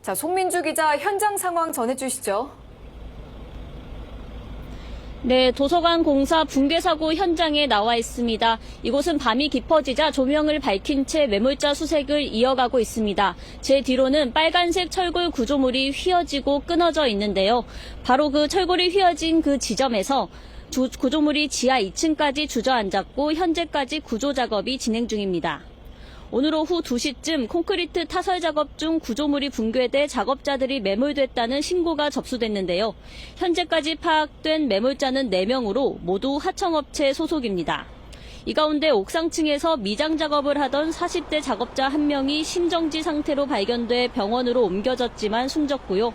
자, 송민주 기자 현장 상황 전해주시죠. 네, 도서관 공사 붕괴 사고 현장에 나와 있습니다. 이곳은 밤이 깊어지자 조명을 밝힌 채 매몰자 수색을 이어가고 있습니다. 제 뒤로는 빨간색 철골 구조물이 휘어지고 끊어져 있는데요. 바로 그 철골이 휘어진 그 지점에서 구조물이 지하 2층까지 주저앉았고 현재까지 구조 작업이 진행 중입니다. 오늘 오후 2시쯤 콘크리트 타설 작업 중 구조물이 붕괴돼 작업자들이 매몰됐다는 신고가 접수됐는데요. 현재까지 파악된 매몰자는 4명으로 모두 하청업체 소속입니다. 이 가운데 옥상층에서 미장 작업을 하던 40대 작업자 1명이 심정지 상태로 발견돼 병원으로 옮겨졌지만 숨졌고요.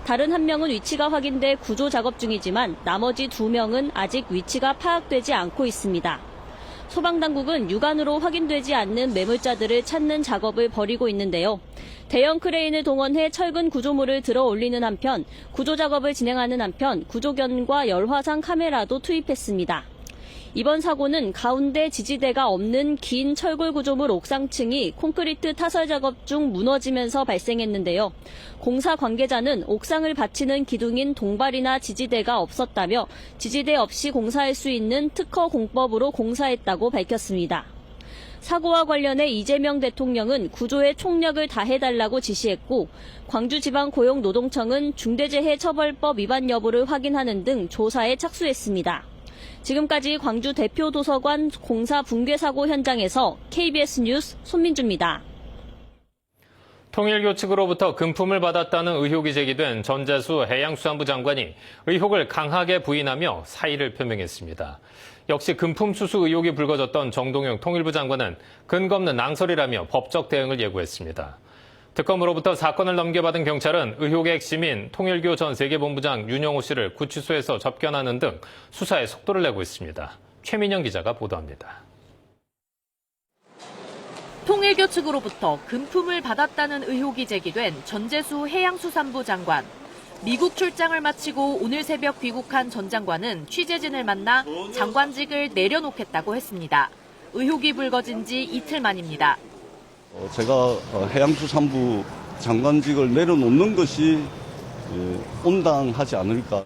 다른 1명은 위치가 확인돼 구조 작업 중이지만 나머지 2명은 아직 위치가 파악되지 않고 있습니다. 소방당국은 육안으로 확인되지 않는 매몰자들을 찾는 작업을 벌이고 있는데요. 대형 크레인을 동원해 철근 구조물을 들어 올리는 한편 구조 작업을 진행하는 한편 구조견과 열화상 카메라도 투입했습니다. 이번 사고는 가운데 지지대가 없는 긴 철골 구조물 옥상층이 콘크리트 타설 작업 중 무너지면서 발생했는데요. 공사 관계자는 옥상을 받치는 기둥인 동발이나 지지대가 없었다며 지지대 없이 공사할 수 있는 특허 공법으로 공사했다고 밝혔습니다. 사고와 관련해 이재명 대통령은 구조에 총력을 다해달라고 지시했고 광주지방고용노동청은 중대재해처벌법 위반 여부를 확인하는 등 조사에 착수했습니다. 지금까지 광주 대표 도서관 공사 붕괴 사고 현장에서 KBS 뉴스 손민주입니다. 통일교 측으로부터 금품을 받았다는 의혹이 제기된 전재수 해양수산부 장관이 의혹을 강하게 부인하며 사의를 표명했습니다. 역시 금품 수수 의혹이 불거졌던 정동영 통일부 장관은 근거 없는 낭설이라며 법적 대응을 예고했습니다. 특검으로부터 사건을 넘겨받은 경찰은 의혹의 핵심인 통일교 전 세계본부장 윤영호 씨를 구치소에서 접견하는 등 수사에 속도를 내고 있습니다. 최민영 기자가 보도합니다. 통일교 측으로부터 금품을 받았다는 의혹이 제기된 전재수 해양수산부 장관. 미국 출장을 마치고 오늘 새벽 귀국한 전 장관은 취재진을 만나 장관직을 내려놓겠다고 했습니다. 의혹이 불거진 지 이틀 만입니다. 제가 해양수산부 장관직을 내려놓는 것이 온당하지 않을까.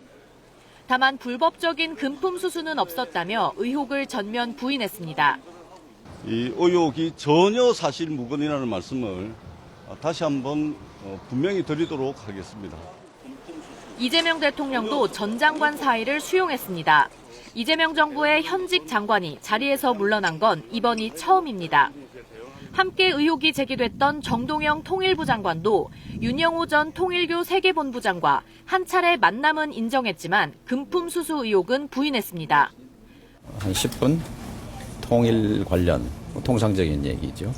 다만 불법적인 금품 수수는 없었다며 의혹을 전면 부인했습니다. 이 의혹이 전혀 사실 무근이라는 말씀을 다시 한번 분명히 드리도록 하겠습니다. 이재명 대통령도 전 장관 사의를 수용했습니다. 이재명 정부의 현직 장관이 자리에서 물러난 건 이번이 처음입니다. 함께 의혹이 제기됐던 정동영 통일부 장관도 윤영호 전 통일교 세계본부장과 한 차례 만남은 인정했지만 금품 수수 의혹은 부인했습니다. 한 10분 통일 관련 통상적인 얘기죠.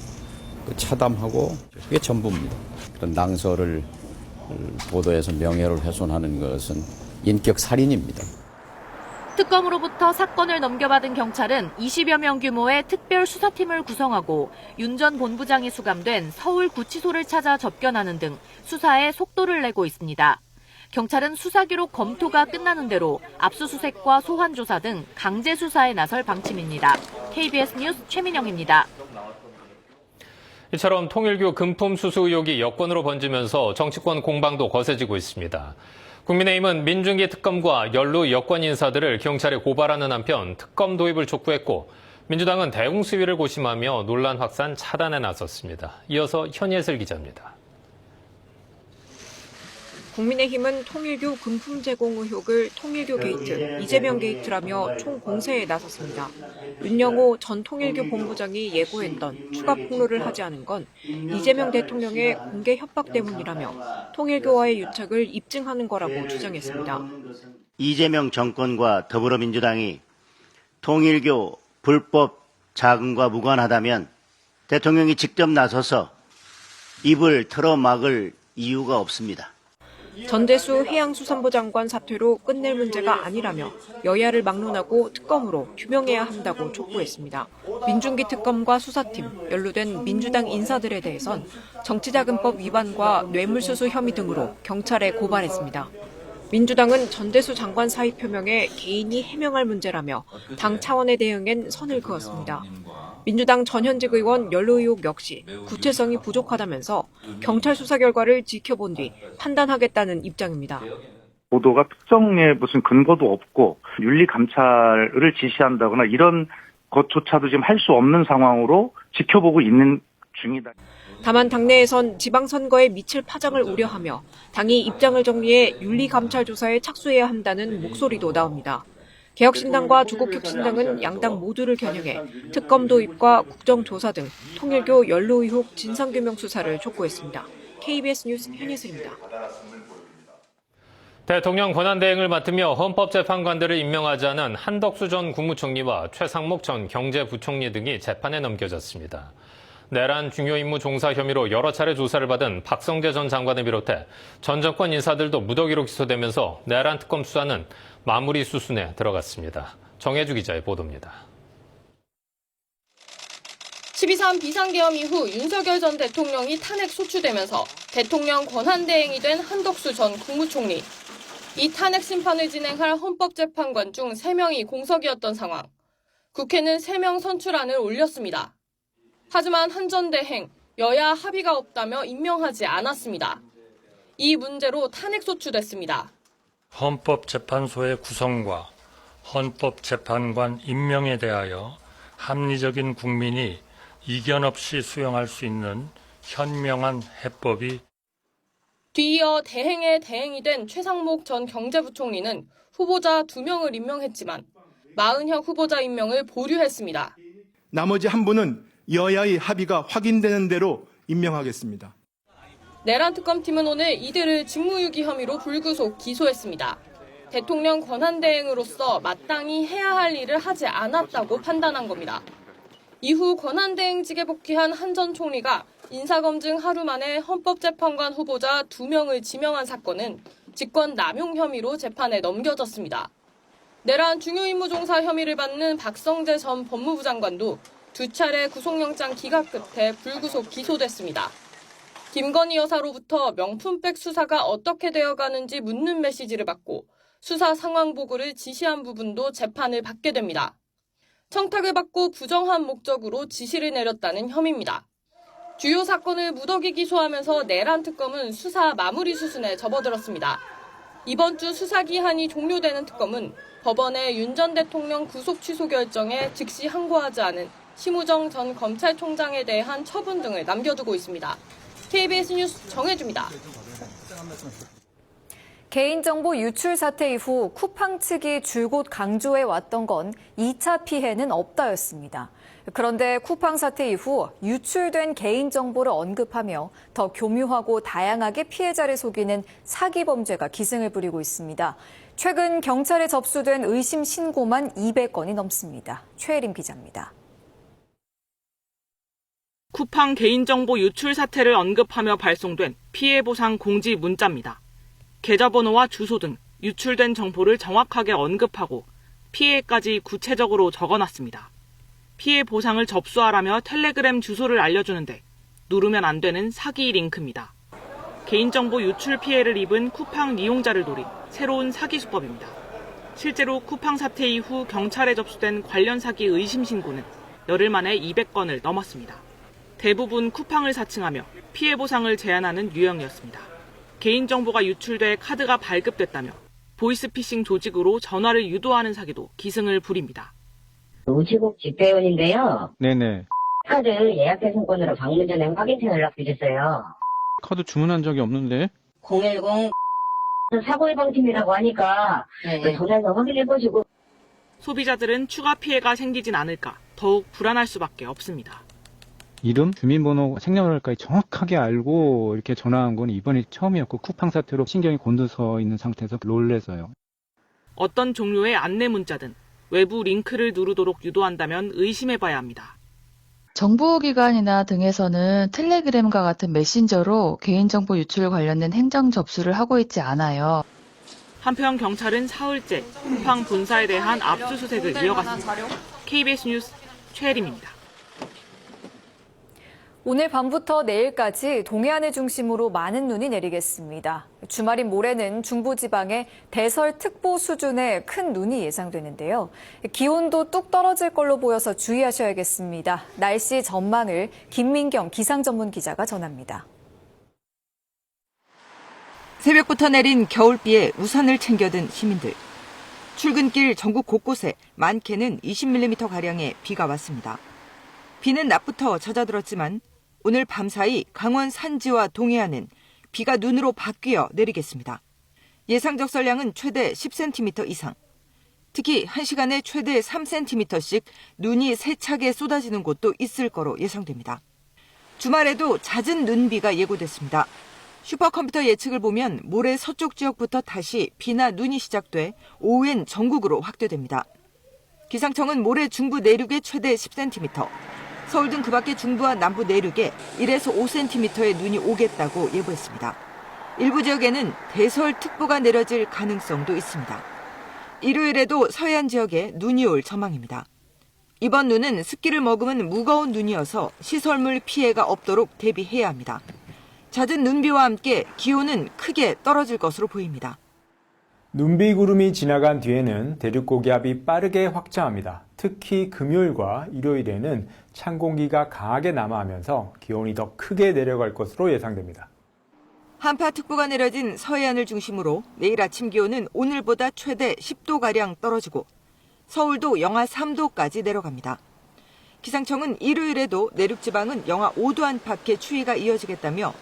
차담하고 그게 전부입니다. 그런 낭설을 보도해서 명예를 훼손하는 것은 인격 살인입니다. 특검으로부터 사건을 넘겨받은 경찰은 20여 명 규모의 특별 수사팀을 구성하고 윤 전 본부장이 수감된 서울 구치소를 찾아 접견하는 등 수사에 속도를 내고 있습니다. 경찰은 수사 기록 검토가 끝나는 대로 압수수색과 소환 조사 등 강제 수사에 나설 방침입니다. KBS 뉴스 최민영입니다. 이처럼 통일교 금품 수수 의혹이 여권으로 번지면서 정치권 공방도 거세지고 있습니다. 국민의힘은 민중기 특검과 연루 여권 인사들을 경찰에 고발하는 한편 특검 도입을 촉구했고 민주당은 대응 수위를 고심하며 논란 확산 차단에 나섰습니다. 이어서 현예슬 기자입니다. 국민의힘은 통일교 금품 제공 의혹을 통일교 게이트, 이재명 게이트라며 총공세에 나섰습니다. 윤영호 전 통일교 본부장이 예고했던 추가 폭로를 하지 않은 건 이재명 대통령의 공개 협박 때문이라며 통일교와의 유착을 입증하는 거라고 주장했습니다. 이재명 정권과 더불어민주당이 통일교 불법 자금과 무관하다면 대통령이 직접 나서서 입을 틀어막을 이유가 없습니다. 전재수 해양수산부 장관 사퇴로 끝낼 문제가 아니라며 여야를 막론하고 특검으로 규명해야 한다고 촉구했습니다. 민중기 특검과 수사팀, 연루된 민주당 인사들에 대해선 정치자금법 위반과 뇌물수수 혐의 등으로 경찰에 고발했습니다. 민주당은 전재수 장관 사의 표명에 개인이 해명할 문제라며 당 차원의 대응엔 선을 그었습니다. 민주당 전현직 의원 연루 의혹 역시 구체성이 부족하다면서 경찰 수사 결과를 지켜본 뒤 판단하겠다는 입장입니다. 보도가 특정의 무슨 근거도 없고 윤리 감찰을 지시한다거나 이런 것조차도 지금 할 수 없는 상황으로 지켜보고 있는 중이다. 다만 당내에선 지방선거에 미칠 파장을 우려하며 당이 입장을 정리해 윤리감찰 조사에 착수해야 한다는 목소리도 나옵니다. 개혁신당과 조국혁신당은 양당 모두를 겨냥해 특검 도입과 국정조사 등 통일교 연루 의혹 진상규명 수사를 촉구했습니다. KBS 뉴스 현예슬입니다. 대통령 권한대행을 맡으며 헌법재판관들을 임명하지 않은 한덕수 전 국무총리와 최상목 전 경제부총리 등이 재판에 넘겨졌습니다. 내란 중요 임무 종사 혐의로 여러 차례 조사를 받은 박성재 전 장관을 비롯해 전 정권 인사들도 무더기로 기소되면서 내란 특검 수사는 마무리 수순에 들어갔습니다. 정혜주 기자의 보도입니다. 12.3 비상계엄 이후 윤석열 전 대통령이 탄핵 소추되면서 대통령 권한대행이 된 한덕수 전 국무총리. 이 탄핵 심판을 진행할 헌법재판관 중 3명이 공석이었던 상황. 국회는 3명 선출안을 올렸습니다. 하지만 한 전 대행, 여야 합의가 없다며 임명하지 않았습니다. 이 문제로 탄핵 소추됐습니다. 헌법재판소의 구성과 헌법재판관 임명에 대하여 합리적인 국민이 이견 없이 수용할 수 있는 현명한 해법이 뒤이어 대행의 대행이 된 최상목 전 경제부총리는 후보자 2명을 임명했지만 마은혁 후보자 임명을 보류했습니다. 나머지 한 분은 여야의 합의가 확인되는 대로 임명하겠습니다. 내란 특검팀은 오늘 이들을 직무유기 혐의로 불구속 기소했습니다. 대통령 권한대행으로서 마땅히 해야 할 일을 하지 않았다고 판단한 겁니다. 이후 권한대행직에 복귀한 한 전 총리가 인사검증 하루 만에 헌법재판관 후보자 2명을 지명한 사건은 직권 남용 혐의로 재판에 넘겨졌습니다. 내란 중요임무종사 혐의를 받는 박성재 전 법무부 장관도 2차례 구속영장 기각 끝에 불구속 기소됐습니다. 김건희 여사로부터 명품백 수사가 어떻게 되어가는지 묻는 메시지를 받고 수사 상황 보고를 지시한 부분도 재판을 받게 됩니다. 청탁을 받고 부정한 목적으로 지시를 내렸다는 혐의입니다. 주요 사건을 무더기 기소하면서 내란 특검은 수사 마무리 수순에 접어들었습니다. 이번 주 수사 기한이 종료되는 특검은 법원의 윤 전 대통령 구속 취소 결정에 즉시 항고하지 않은 심우정 전 검찰총장에 대한 처분 등을 남겨두고 있습니다. KBS 뉴스 정혜주입니다. 개인정보 유출 사태 이후 쿠팡 측이 줄곧 강조해 왔던 건 2차 피해는 없다였습니다. 그런데 쿠팡 사태 이후 유출된 개인정보를 언급하며 더 교묘하고 다양하게 피해자를 속이는 사기 범죄가 기승을 부리고 있습니다. 최근 경찰에 접수된 의심 신고만 200건이 넘습니다. 최혜림 기자입니다. 쿠팡 개인정보 유출 사태를 언급하며 발송된 피해보상 공지 문자입니다. 계좌번호와 주소 등 유출된 정보를 정확하게 언급하고 피해까지 구체적으로 적어놨습니다. 피해 보상을 접수하라며 텔레그램 주소를 알려주는데 누르면 안 되는 사기 링크입니다. 개인정보 유출 피해를 입은 쿠팡 이용자를 노린 새로운 사기 수법입니다. 실제로 쿠팡 사태 이후 경찰에 접수된 관련 사기 의심 신고는 열흘 만에 200건을 넘었습니다. 대부분 쿠팡을 사칭하며 피해 보상을 제한하는 유형이었습니다. 개인정보가 유출돼 카드가 발급됐다며 보이스피싱 조직으로 전화를 유도하는 사기도 기승을 부립니다. 우체국 집배원인데요. 네네. 카드 예약 배송권으로 방문 전에 확인차 연락드렸어요. 카드 주문한 적이 없는데? 010 사고예방팀이라고 하니까 전화해서 확인해보시고. 소비자들은 추가 피해가 생기진 않을까 더욱 불안할 수밖에 없습니다. 이름, 주민번호, 생년월일까지 정확하게 알고 이렇게 전화한 건 이번이 처음이었고 쿠팡 사태로 신경이 곤두서 있는 상태에서 놀래서요. 어떤 종류의 안내 문자든 외부 링크를 누르도록 유도한다면 의심해봐야 합니다. 정보기관이나 등에서는 텔레그램과 같은 메신저로 개인정보 유출 관련된 행정 접수를 하고 있지 않아요. 한편 경찰은 사흘째 쿠팡 본사에 대한 압수수색을 이어갔습니다. KBS 뉴스 최혜림입니다. 오늘 밤부터 내일까지 동해안을 중심으로 많은 눈이 내리겠습니다. 주말인 모레는 중부지방에 대설특보 수준의 큰 눈이 예상되는데요. 기온도 뚝 떨어질 걸로 보여서 주의하셔야겠습니다. 날씨 전망을 김민경 기상전문기자가 전합니다. 새벽부터 내린 겨울비에 우산을 챙겨든 시민들. 출근길 전국 곳곳에 많게는 20mm가량의 비가 왔습니다. 비는 낮부터 잦아들었지만 오늘 밤사이 강원 산지와 동해안은 비가 눈으로 바뀌어 내리겠습니다. 예상 적설량은 최대 10cm 이상. 특히 1시간에 최대 3cm씩 눈이 세차게 쏟아지는 곳도 있을 거로 예상됩니다. 주말에도 잦은 눈비가 예고됐습니다. 슈퍼컴퓨터 예측을 보면 모레 서쪽 지역부터 다시 비나 눈이 시작돼 오후엔 전국으로 확대됩니다. 기상청은 모레 중부 내륙에 최대 10cm, 서울 등 그 밖의 중부와 남부 내륙에 1에서 5cm의 눈이 오겠다고 예보했습니다. 일부 지역에는 대설특보가 내려질 가능성도 있습니다. 일요일에도 서해안 지역에 눈이 올 전망입니다. 이번 눈은 습기를 머금은 무거운 눈이어서 시설물 피해가 없도록 대비해야 합니다. 잦은 눈비와 함께 기온은 크게 떨어질 것으로 보입니다. 눈비 구름이 지나간 뒤에는 대륙 고기압이 빠르게 확장합니다. 특히 금요일과 일요일에는 찬 공기가 강하게 남하하면서 기온이 더 크게 내려갈 것으로 예상됩니다. 한파특보가 내려진 서해안을 중심으로 내일 아침 기온은 오늘보다 최대 10도가량 떨어지고 서울도 영하 3도까지 내려갑니다. 기상청은 일요일에도 내륙지방은 영하 5도 안팎의 추위가 이어지겠다며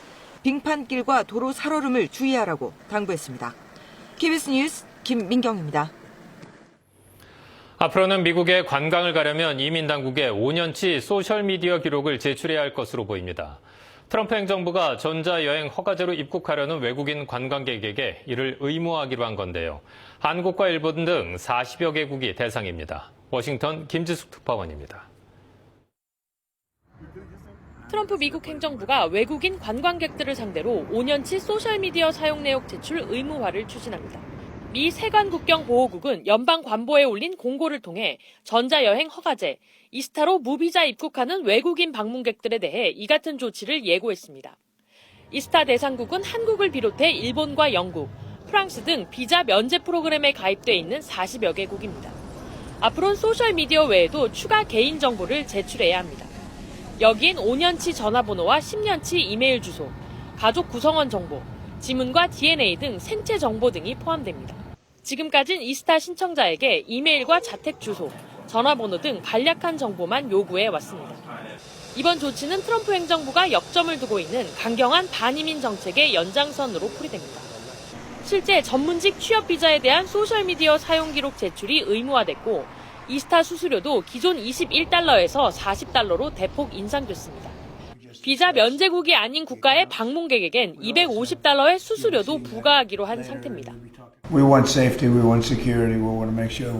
빙판길과 도로 살얼음을 주의하라고 당부했습니다. KBS 뉴스 김민경입니다. 앞으로는 미국에 관광을 가려면 이민 당국에 5년치 소셜미디어 기록을 제출해야 할 것으로 보입니다. 트럼프 행정부가 전자여행 허가제로 입국하려는 외국인 관광객에게 이를 의무화하기로 한 건데요. 한국과 일본 등 40여 개국이 대상입니다. 워싱턴 김지숙 특파원입니다. 트럼프 미국 행정부가 외국인 관광객들을 상대로 5년치 소셜미디어 사용 내역 제출 의무화를 추진합니다. 미 세관국경보호국은 연방관보에 올린 공고를 통해 전자여행 허가제, 이스타로 무비자 입국하는 외국인 방문객들에 대해 이 같은 조치를 예고했습니다. 이스타 대상국은 한국을 비롯해 일본과 영국, 프랑스 등 비자 면제 프로그램에 가입돼 있는 40여 개국입니다. 앞으로는 소셜미디어 외에도 추가 개인정보를 제출해야 합니다. 여기엔 5년치 전화번호와 10년치 이메일 주소, 가족 구성원 정보, 지문과 DNA 등 생체 정보 등이 포함됩니다. 지금까진 이스타 신청자에게 이메일과 자택 주소, 전화번호 등 간략한 정보만 요구해 왔습니다. 이번 조치는 트럼프 행정부가 역점을 두고 있는 강경한 반이민 정책의 연장선으로 풀이됩니다. 실제 전문직 취업 비자에 대한 소셜미디어 사용 기록 제출이 의무화됐고 이스타 수수료도 기존 21달러에서 40달러로 대폭 인상됐습니다. 비자 면제국이 아닌 국가의 방문객에겐 250달러의 수수료도 부과하기로 한 상태입니다. We want safety, we want security, we want to make sure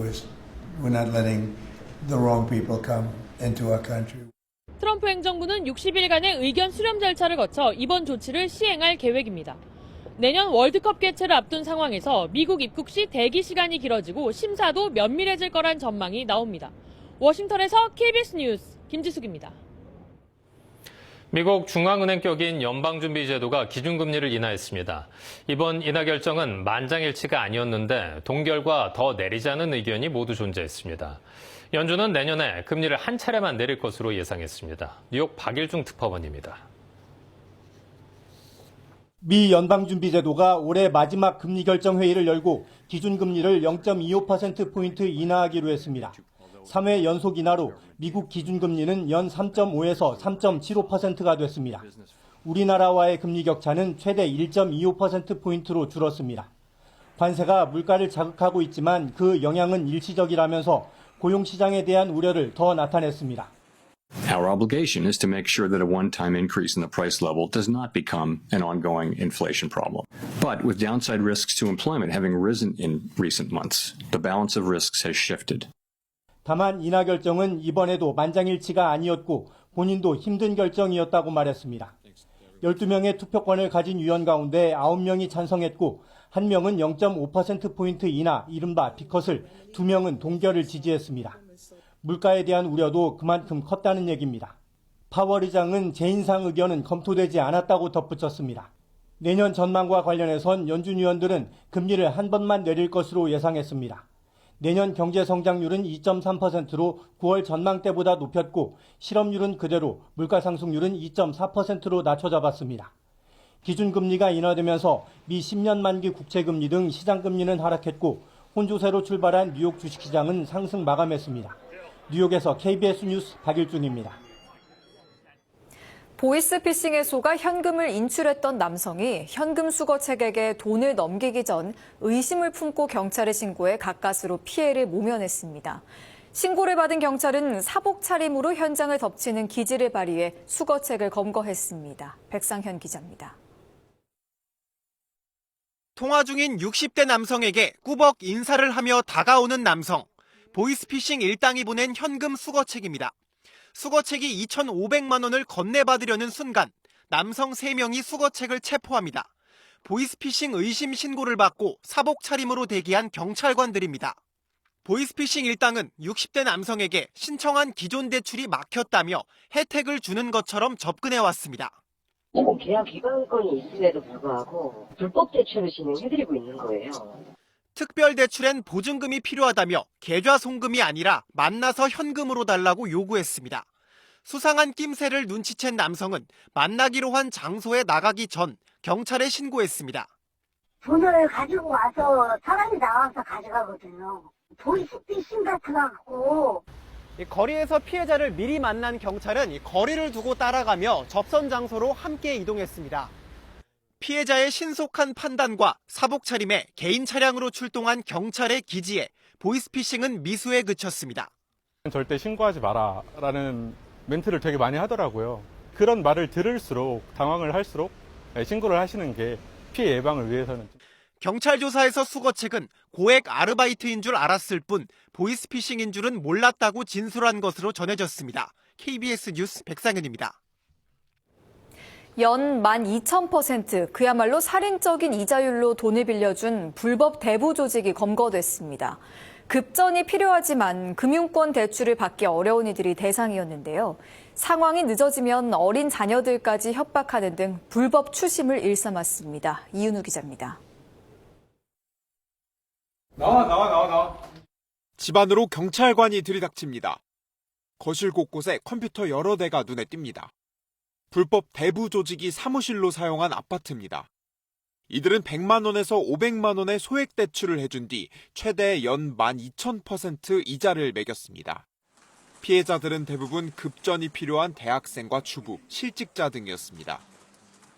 we're not letting the wrong people come into our country. 트럼프 행정부는 60일간의 의견 수렴 절차를 거쳐 이번 조치를 시행할 계획입니다. 내년 월드컵 개최를 앞둔 상황에서 미국 입국 시 대기 시간이 길어지고 심사도 면밀해질 거란 전망이 나옵니다. 워싱턴에서 KBS 뉴스 김지숙입니다. 미국 중앙은행 격인 연방준비제도가 기준금리를 인하했습니다. 이번 인하 결정은 만장일치가 아니었는데 동결과 더 내리자는 의견이 모두 존재했습니다. 연준은 내년에 금리를 한 차례만 내릴 것으로 예상했습니다. 뉴욕 박일중 특파원입니다. 미 연방준비제도가 올해 마지막 금리 결정 회의를 열고 기준금리를 0.25%포인트 인하하기로 했습니다. 3회 연속 인하로 미국 기준금리는 연 3.5에서 3.75%가 됐습니다. 우리나라와의 금리 격차는 최대 1.25%포인트로 줄었습니다. 관세가 물가를 자극하고 있지만 그 영향은 일시적이라면서 고용시장에 대한 우려를 더 나타냈습니다. Our obligation is to make sure that a one-time increase in the price level does not become an ongoing inflation problem. But with downside risks to employment having risen in recent months, the balance of risks has shifted. 다만 인하 결정은 이번에도 만장일치가 아니었고 본인도 힘든 결정이었다고 말했습니다. 12명의 투표권을 가진 위원 가운데 9명이 찬성했고 1명은 0.5%포인트 인하, 이른바 B컷을, 2명은 동결을 지지했습니다. 물가에 대한 우려도 그만큼 컸다는 얘기입니다. 파월 의장은 재인상 의견은 검토되지 않았다고 덧붙였습니다. 내년 전망과 관련해선 연준 위원들은 금리를 한 번만 내릴 것으로 예상했습니다. 내년 경제 성장률은 2.3%로 9월 전망 때보다 높였고 실업률은 그대로, 물가 상승률은 2.4%로 낮춰 잡았습니다. 기준금리가 인하되면서 미 10년 만기 국채금리 등 시장금리는 하락했고 혼조세로 출발한 뉴욕 주식시장은 상승 마감했습니다. 뉴욕에서 KBS 뉴스 박일준입니다. 보이스피싱에 속아 현금을 인출했던 남성이 현금 수거책에게 돈을 넘기기 전 의심을 품고 경찰에 신고해 가까스로 피해를 모면했습니다. 신고를 받은 경찰은 사복 차림으로 현장을 덮치는 기지를 발휘해 수거책을 검거했습니다. 백상현 기자입니다. 통화 중인 60대 남성에게 꾸벅 인사를 하며 다가오는 남성. 보이스피싱 일당이 보낸 현금 수거책입니다. 수거책이 2,500만 원을 건네받으려는 순간 남성 3명이 수거책을 체포합니다. 보이스피싱 의심 신고를 받고 사복 차림으로 대기한 경찰관들입니다. 보이스피싱 일당은 60대 남성에게 신청한 기존 대출이 막혔다며 혜택을 주는 것처럼 접근해왔습니다. 계약 기간권이 있음에도 불구하고 불법 대출을 진행해드리고 있는 거예요. 특별 대출엔 보증금이 필요하다며 계좌 송금이 아니라 만나서 현금으로 달라고 요구했습니다. 수상한 낌새를 눈치챈 남성은 만나기로 한 장소에 나가기 전 경찰에 신고했습니다. 돈을 가지고 와서 사람이 나와서 가져가거든요. 보이스피싱 같아갖고. 거리에서 피해자를 미리 만난 경찰은 거리를 두고 따라가며 접선 장소로 함께 이동했습니다. 피해자의 신속한 판단과 사복 차림에 개인 차량으로 출동한 경찰의 기지에 보이스피싱은 미수에 그쳤습니다. 절대 신고하지 마라라는 멘트를 되게 많이 하더라고요. 그런 말을 들을수록 당황을 할수록 신고를 하시는 게 피해 예방을 위해서는. 경찰 조사에서 수거책은 고액 아르바이트인 줄 알았을 뿐 보이스피싱인 줄은 몰랐다고 진술한 것으로 전해졌습니다. KBS 뉴스 백상현입니다. 연 12,000%, 그야말로 살인적인 이자율로 돈을 빌려준 불법 대부 조직이 검거됐습니다. 급전이 필요하지만 금융권 대출을 받기 어려운 이들이 대상이었는데요. 상황이 늦어지면 어린 자녀들까지 협박하는 등 불법 추심을 일삼았습니다. 이윤우 기자입니다. 나와. 집안으로 경찰관이 들이닥칩니다. 거실 곳곳에 컴퓨터 여러 대가 눈에 띕니다. 불법 대부 조직이 사무실로 사용한 아파트입니다. 이들은 100만 원에서 500만 원의 소액 대출을 해준 뒤 최대 연 12,000% 이자를 매겼습니다. 피해자들은 대부분 급전이 필요한 대학생과 주부, 실직자 등이었습니다.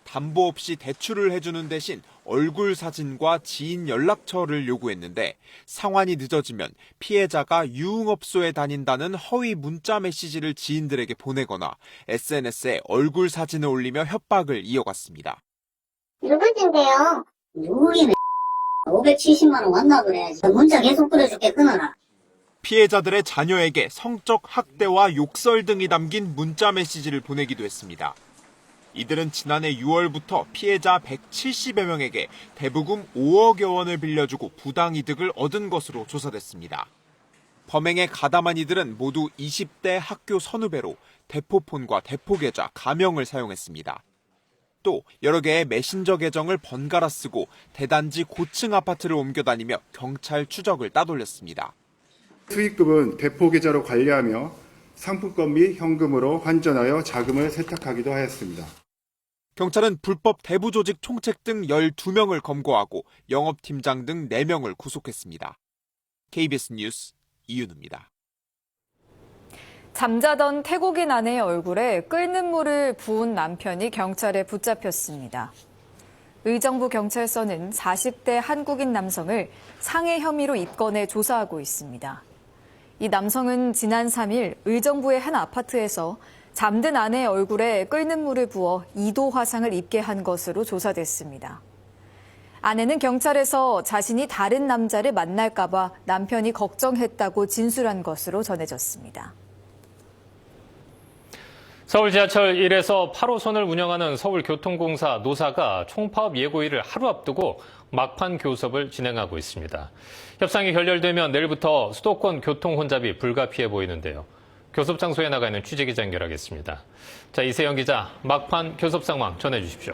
담보 없이 대출을 해주는 대신 얼굴 사진과 지인 연락처를 요구했는데 상환이 늦어지면 피해자가 유흥업소에 다닌다는 허위 문자 메시지를 지인들에게 보내거나 SNS에 얼굴 사진을 올리며 협박을 이어갔습니다. 누구신데요? 누구이네. 570만 원 왔나 그래. 문자 계속 보내줄게. 끊어라. 피해자들의 자녀에게 성적 학대와 욕설 등이 담긴 문자 메시지를 보내기도 했습니다. 이들은 지난해 6월부터 피해자 170여 명에게 대부금 5억여 원을 빌려주고 부당이득을 얻은 것으로 조사됐습니다. 범행에 가담한 이들은 모두 20대 학교 선후배로 대포폰과 대포계좌, 가명을 사용했습니다. 또 여러 개의 메신저 계정을 번갈아 쓰고 대단지 고층 아파트를 옮겨 다니며 경찰 추적을 따돌렸습니다. 수익금은 대포계좌로 관리하며 상품권 및 현금으로 환전하여 자금을 세탁하기도 하였습니다. 경찰은 불법 대부 조직 총책 등 12명을 검거하고 영업팀장 등 4명을 구속했습니다. KBS 뉴스 이윤우입니다. 잠자던 태국인 아내의 얼굴에 끓는 물을 부은 남편이 경찰에 붙잡혔습니다. 의정부 경찰서는 40대 한국인 남성을 상해 혐의로 입건해 조사하고 있습니다. 이 남성은 지난 3일 의정부의 한 아파트에서 잠든 아내의 얼굴에 끓는 물을 부어 2도 화상을 입게 한 것으로 조사됐습니다. 아내는 경찰에서 자신이 다른 남자를 만날까 봐 남편이 걱정했다고 진술한 것으로 전해졌습니다. 서울 지하철 1에서 8호선을 운영하는 서울교통공사 노사가 총파업 예고일을 하루 앞두고 막판 교섭을 진행하고 있습니다. 협상이 결렬되면 내일부터 수도권 교통 혼잡이 불가피해 보이는데요. 교섭 장소에 나가 있는 취재기자 연결하겠습니다. 자, 이세영 기자, 막판 교섭 상황 전해주십시오.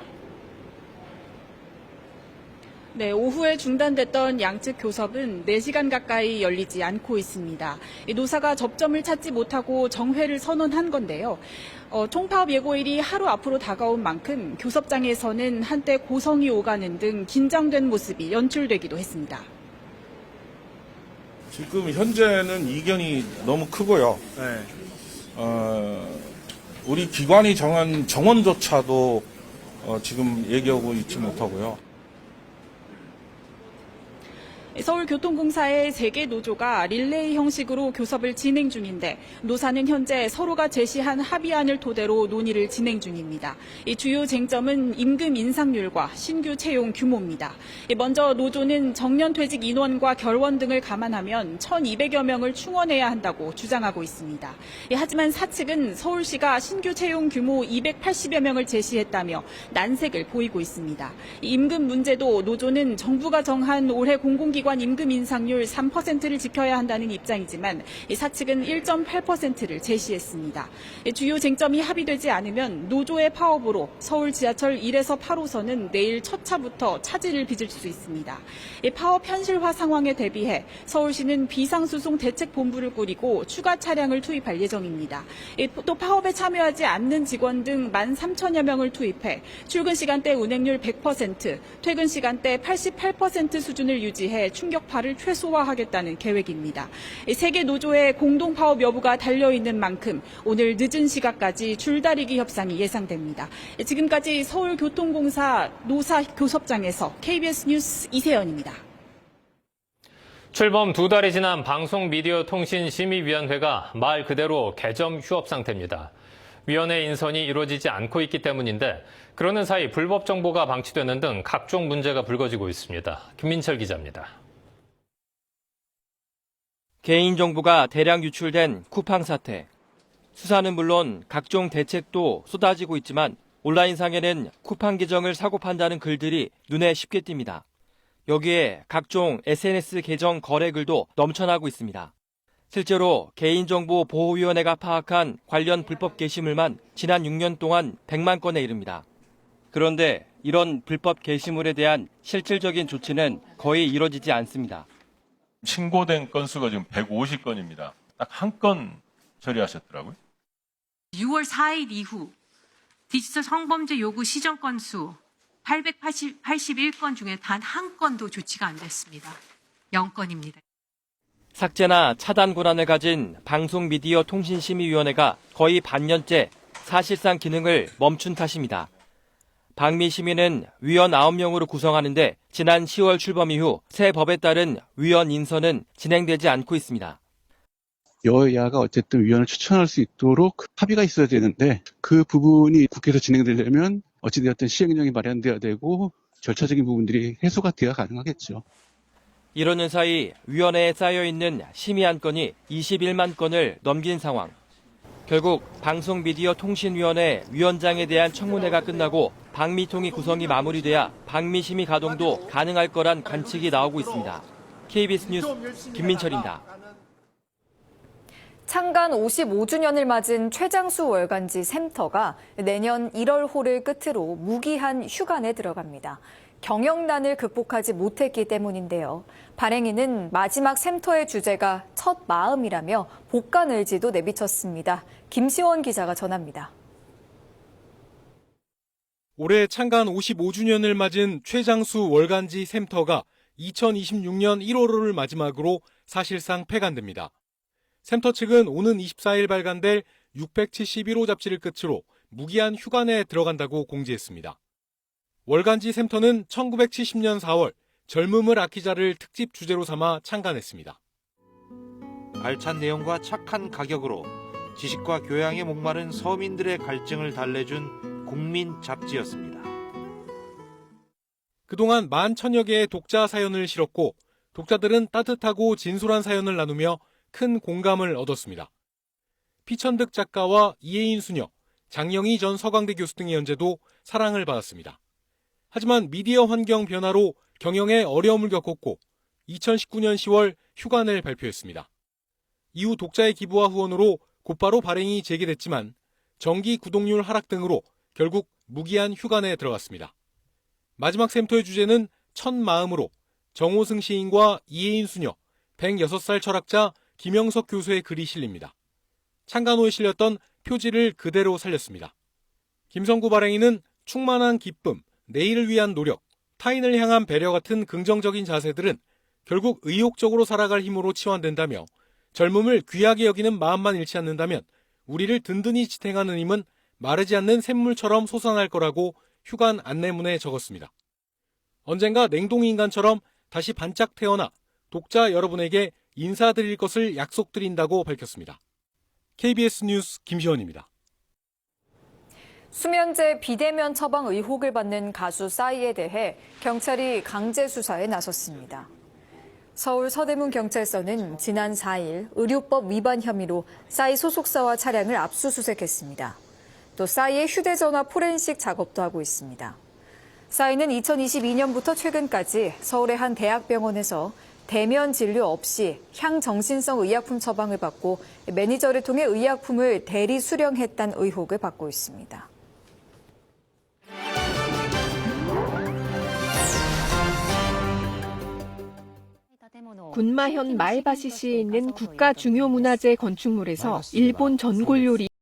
네, 오후에 중단됐던 양측 교섭은 4시간 가까이 열리지 않고 있습니다. 노사가 접점을 찾지 못하고 정회를 선언한 건데요. 총파업 예고일이 하루 앞으로 다가온 만큼 교섭장에서는 한때 고성이 오가는 등 긴장된 모습이 연출되기도 했습니다. 지금 현재는 이견이 너무 크고요. 우리 기관이 정한 정원조차도 지금 얘기하고 있지 못하고요. 서울교통공사의 3개 노조가 릴레이 형식으로 교섭을 진행 중인데 노사는 현재 서로가 제시한 합의안을 토대로 논의를 진행 중입니다. 이 주요 쟁점은 임금 인상률과 신규 채용 규모입니다. 먼저 노조는 정년퇴직 인원과 결원 등을 감안하면 1,200여 명을 충원해야 한다고 주장하고 있습니다. 하지만 사측은 서울시가 신규 채용 규모 280여 명을 제시했다며 난색을 보이고 있습니다. 임금 문제도 노조는 정부가 정한 올해 공공기관 임금 인상률 3%를 지켜야 한다는 입장이지만 사측은 1.8%를 제시했습니다. 주요 쟁점이 합의되지 않으면 노조의 파업으로 서울 지하철 1에서 8호선은 내일 첫 차부터 차질을 빚을 수 있습니다. 파업 현실화 상황에 대비해 서울시는 비상수송 대책본부를 꾸리고 추가 차량을 투입할 예정입니다. 또 파업에 참여하지 않는 직원 등 13,000여 명을 투입해 출근 시간대 운행률 100%, 퇴근 시간대 88% 수준을 유지해 충격파를 최소화하겠다는 계획입니다. 3개 노조의 공동 파업 여부가 달려있는 만큼 오늘 늦은 시각까지 줄다리기 협상이 예상됩니다. 지금까지 서울교통공사 노사 교섭장에서 KBS 뉴스 이세연입니다. 출범 2달이 지난 방송미디어통신심의위원회가 말 그대로 개점 휴업 상태입니다. 위원회 인선이 이루어지지 않고 있기 때문인데 그러는 사이 불법 정보가 방치되는 등 각종 문제가 불거지고 있습니다. 김민철 기자입니다. 개인정보가 대량 유출된 쿠팡 사태. 수사는 물론 각종 대책도 쏟아지고 있지만 온라인상에는 쿠팡 계정을 사고 판다는 글들이 눈에 쉽게 띕니다. 여기에 각종 SNS 계정 거래 글도 넘쳐나고 있습니다. 실제로 개인정보보호위원회가 파악한 관련 불법 게시물만 지난 6년 동안 100만 건에 이릅니다. 그런데 이런 불법 게시물에 대한 실질적인 조치는 거의 이뤄지지 않습니다. 신고된 건수가 지금 150건입니다. 딱 한 건 처리하셨더라고요. 6월 4일 이후 디지털 성범죄 요구 시정 건수 881건 중에 단 한 건도 조치가 안 됐습니다. 0건입니다. 삭제나 차단 권한을 가진 방송미디어통신심의위원회가 거의 반년째 사실상 기능을 멈춘 탓입니다. 박미 심의는 위원 9명으로 구성하는데 지난 10월 출범 이후 새 법에 따른 위원 인선은 진행되지 않고 있습니다. 여야가 어쨌든 위원을 추천할 수 있도록 합의가 있어야 되는데 그 부분이 국회에서 진행되려면 어찌되었든 시행령이 마련돼야 되고 절차적인 부분들이 해소가 돼야 가능하겠죠. 이러는 사이 위원회에 쌓여있는 심의 안건이 21만 건을 넘긴 상황. 결국 방송미디어통신위원회 위원장에 대한 청문회가 끝나고 방미통이 구성이 마무리돼야 방미심의 가동도 가능할 거란 관측이 나오고 있습니다. KBS 뉴스 김민철입니다. 창간 55주년을 맞은 최장수 월간지 샘터가 내년 1월호를 끝으로 무기한 휴관에 들어갑니다. 경영난을 극복하지 못했기 때문인데요. 발행인은 마지막 샘터의 주제가 첫 마음이라며 복간 의지도 내비쳤습니다. 김시원 기자가 전합니다. 올해 창간 55주년을 맞은 최장수 월간지 샘터가 2026년 1월호를 마지막으로 사실상 폐간됩니다. 샘터 측은 오는 24일 발간될 671호 잡지를 끝으로 무기한 휴관에 들어간다고 공지했습니다. 월간지 샘터는 1970년 4월 젊음을 아끼자를 특집 주제로 삼아 창간했습니다. 알찬 내용과 착한 가격으로 지식과 교양에 목마른 서민들의 갈증을 달래준 국민 잡지였습니다. 그동안 11,000여 개의 독자 사연을 실었고 독자들은 따뜻하고 진솔한 사연을 나누며 큰 공감을 얻었습니다. 피천득 작가와 이혜인 수녀, 장영희 전 서강대 교수 등의 연재도 사랑을 받았습니다. 하지만 미디어 환경 변화로 경영에 어려움을 겪었고 2019년 10월 휴관을 발표했습니다. 이후 독자의 기부와 후원으로 곧바로 발행이 재개됐지만 정기 구독률 하락 등으로 결국 무기한 휴관에 들어갔습니다. 마지막 샘터의 주제는 첫 마음으로 정호승 시인과 이혜인 수녀, 106살 철학자 김영석 교수의 글이 실립니다. 창간호에 실렸던 표지를 그대로 살렸습니다. 김성구 발행인은 충만한 기쁨, 내일을 위한 노력, 타인을 향한 배려 같은 긍정적인 자세들은 결국 의욕적으로 살아갈 힘으로 치환된다며 젊음을 귀하게 여기는 마음만 잃지 않는다면 우리를 든든히 지탱하는 힘은 마르지 않는 샘물처럼 솟아날 거라고 휴관 안내문에 적었습니다. 언젠가 냉동인간처럼 다시 반짝 태어나 독자 여러분에게 인사드릴 것을 약속드린다고 밝혔습니다. KBS 뉴스 김시원입니다. 수면제 비대면 처방 의혹을 받는 가수 싸이에 대해 경찰이 강제 수사에 나섰습니다. 서울 서대문 경찰서는 지난 4일 의료법 위반 혐의로 싸이 소속사와 차량을 압수수색했습니다. 또 싸이의 휴대전화 포렌식 작업도 하고 있습니다. 싸이는 2022년부터 최근까지 서울의 한 대학병원에서 대면 진료 없이 향정신성 의약품 처방을 받고 매니저를 통해 의약품을 대리 수령했다는 의혹을 받고 있습니다. 군마현 마에바시시에 있는 국가중요문화재 건축물에서 일본 전골 요리